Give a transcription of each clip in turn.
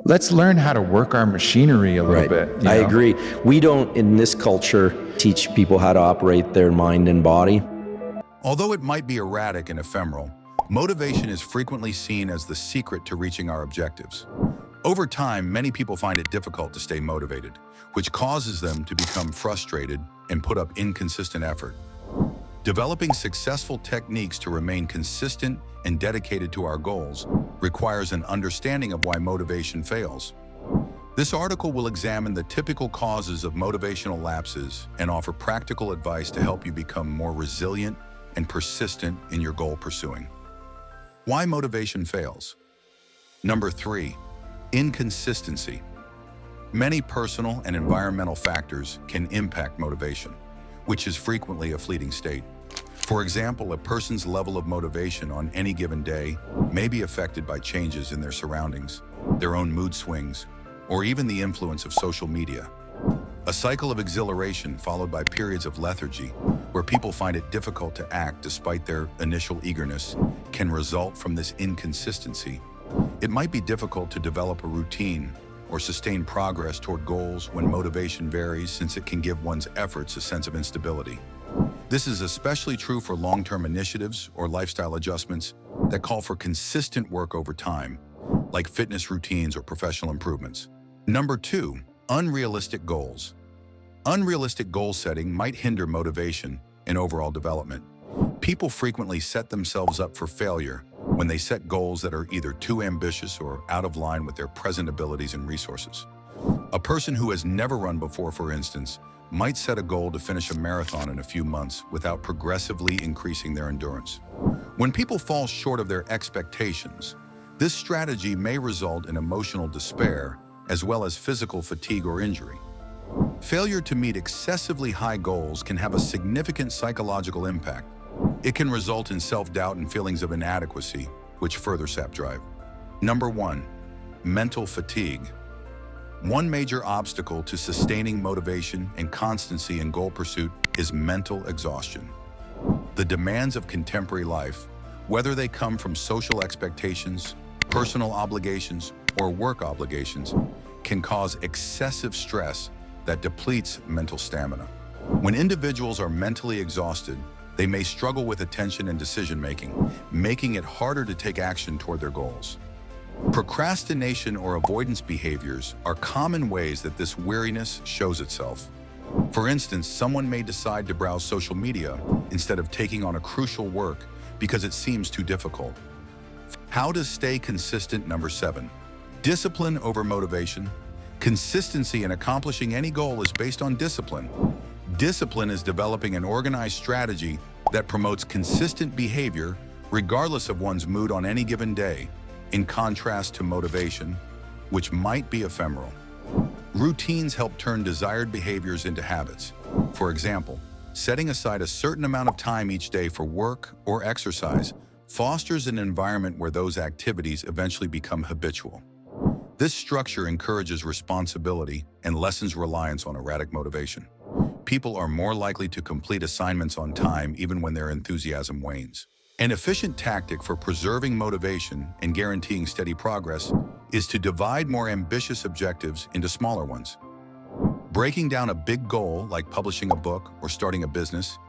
Let's learn how to work our machinery a little bit. I agree. We don't, in this culture, teach people how to operate their mind and body. Although it might be erratic and ephemeral, motivation is frequently seen as the secret to reaching our objectives. Over time, many people find it difficult to stay motivated, which causes them to become frustrated and put up inconsistent effort. Developing successful techniques to remain consistent and dedicated to our goals requires an understanding of why motivation fails. This article will examine the typical causes of motivational lapses and offer practical advice to help you become more resilient and persistent in your goal pursuing. Why motivation fails. Number 3, inconsistency. Many personal and environmental factors can impact motivation, which is frequently a fleeting state. For example, a person's level of motivation on any given day may be affected by changes in their surroundings, their own mood swings, or even the influence of social media. A cycle of exhilaration followed by periods of lethargy, where people find it difficult to act despite their initial eagerness, can result from this inconsistency. It might be difficult to develop a routine or sustain progress toward goals when motivation varies, since it can give one's efforts a sense of instability. This is especially true for long-term initiatives or lifestyle adjustments that call for consistent work over time, like fitness routines or professional improvements. Number 2, unrealistic goals. Unrealistic goal setting might hinder motivation and overall development. People frequently set themselves up for failure when they set goals that are either too ambitious or out of line with their present abilities and resources. A person who has never run before, for instance, might set a goal to finish a marathon in a few months without progressively increasing their endurance. When people fall short of their expectations, this strategy may result in emotional despair as well as physical fatigue or injury. Failure to meet excessively high goals can have a significant psychological impact. It can result in self-doubt and feelings of inadequacy, which further sap drive. Number 1, mental fatigue. One major obstacle to sustaining motivation and constancy in goal pursuit is mental exhaustion. The demands of contemporary life, whether they come from social expectations, personal obligations, or work obligations, can cause excessive stress that depletes mental stamina. When individuals are mentally exhausted, they may struggle with attention and decision-making, making it harder to take action toward their goals. Procrastination or avoidance behaviors are common ways that this weariness shows itself. For instance, someone may decide to browse social media instead of taking on a crucial work because it seems too difficult. How to stay consistent. Number 7, discipline over motivation. Consistency in accomplishing any goal is based on discipline. Discipline is developing an organized strategy that promotes consistent behavior regardless of one's mood on any given day, in contrast to motivation, which might be ephemeral. Routines help turn desired behaviors into habits. For example, setting aside a certain amount of time each day for work or exercise fosters an environment where those activities eventually become habitual. This structure encourages responsibility and lessens reliance on erratic motivation. People are more likely to complete assignments on time even when their enthusiasm wanes. An efficient tactic for preserving motivation and guaranteeing steady progress is to divide more ambitious objectives into smaller ones. Breaking down a big goal, like publishing a book or starting a business,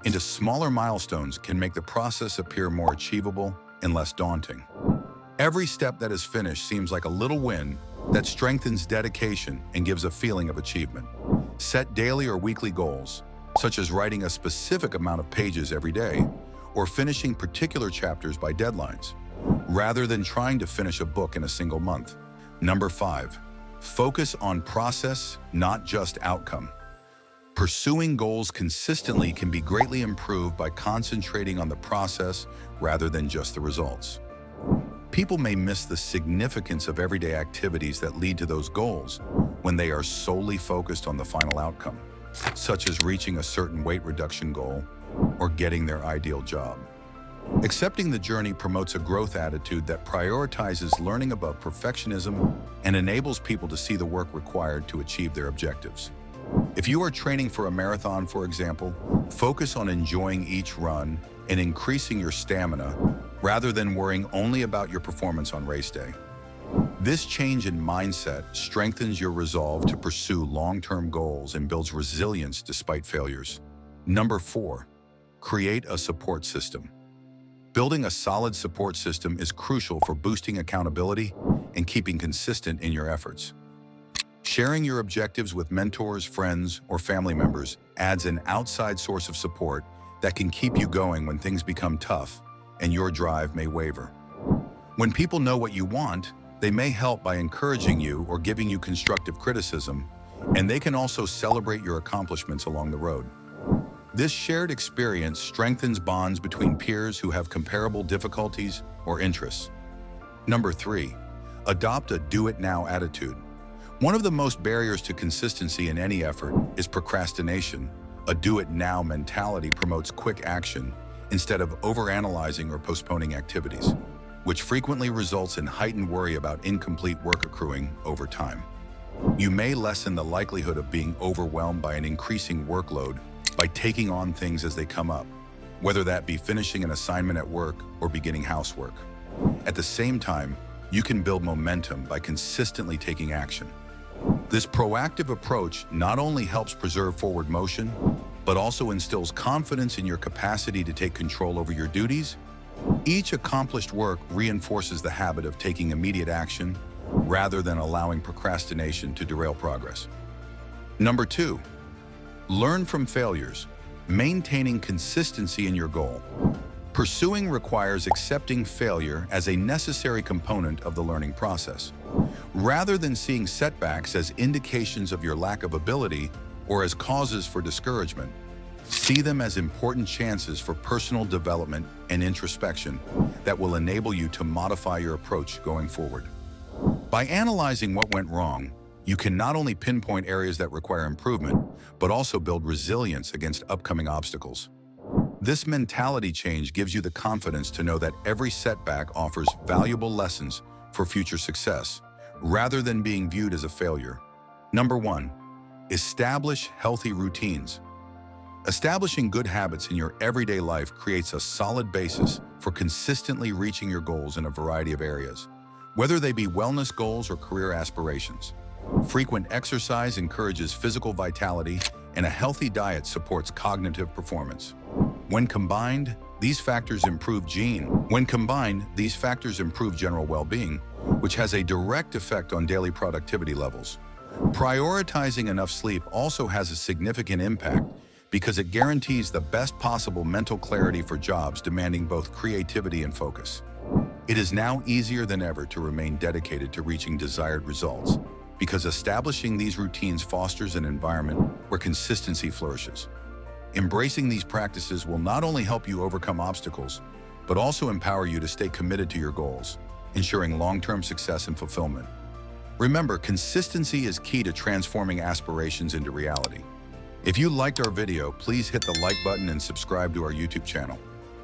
into smaller milestones can make the process appear more achievable and less daunting. Every step that is finished seems like a little win that strengthens dedication and gives a feeling of achievement. Set daily or weekly goals, such as writing a specific amount of pages every day, or finishing particular chapters by deadlines, rather than trying to finish a book in a single month. Number 5, focus on process, not just outcome. Pursuing goals consistently can be greatly improved by concentrating on the process rather than just the results. People may miss the significance of everyday activities that lead to those goals when they are solely focused on the final outcome, such as reaching a certain weight reduction goal or getting their ideal job. Accepting the journey promotes a growth attitude that prioritizes learning above perfectionism and enables people to see the work required to achieve their objectives. If you are training for a marathon, for example, focus on enjoying each run and increasing your stamina rather than worrying only about your performance on race day. This change in mindset strengthens your resolve to pursue long-term goals and builds resilience despite failures. Number 4, create a support system. Building a solid support system is crucial for boosting accountability and keeping consistent in your efforts. Sharing your objectives with mentors, friends, or family members adds an outside source of support that can keep you going when things become tough and your drive may waver. When people know what you want, they may help by encouraging you or giving you constructive criticism, and they can also celebrate your accomplishments along the road. This shared experience strengthens bonds between peers who have comparable difficulties or interests. Number 3, adopt a do-it-now attitude. One of the most barriers to consistency in any effort is procrastination. A do-it-now mentality promotes quick action instead of overanalyzing or postponing activities, which frequently results in heightened worry about incomplete work accruing over time. You may lessen the likelihood of being overwhelmed by an increasing workload by taking on things as they come up, whether that be finishing an assignment at work or beginning housework. At the same time, you can build momentum by consistently taking action. This proactive approach not only helps preserve forward motion, but also instills confidence in your capacity to take control over your duties. Each accomplished work reinforces the habit of taking immediate action rather than allowing procrastination to derail progress. Number 2, learn from failures, maintaining consistency in your goal. Pursuing requires accepting failure as a necessary component of the learning process. Rather than seeing setbacks as indications of your lack of ability or as causes for discouragement, see them as important chances for personal development and introspection that will enable you to modify your approach going forward. By analyzing what went wrong, you can not only pinpoint areas that require improvement, but also build resilience against upcoming obstacles. This mentality change gives you the confidence to know that every setback offers valuable lessons for future success, rather than being viewed as a failure. Number 1, establish healthy routines. Establishing good habits in your everyday life creates a solid basis for consistently reaching your goals in a variety of areas, whether they be wellness goals or career aspirations. Frequent exercise encourages physical vitality, and a healthy diet supports cognitive performance. When combined, these factors improve general well-being, which has a direct effect on daily productivity levels. Prioritizing enough sleep also has a significant impact because it guarantees the best possible mental clarity for jobs demanding both creativity and focus. It is now easier than ever to remain dedicated to reaching desired results because establishing these routines fosters an environment where consistency flourishes. Embracing these practices will not only help you overcome obstacles, but also empower you to stay committed to your goals, ensuring long-term success and fulfillment. Remember, consistency is key to transforming aspirations into reality. If you liked our video, please hit the like button and subscribe to our YouTube channel.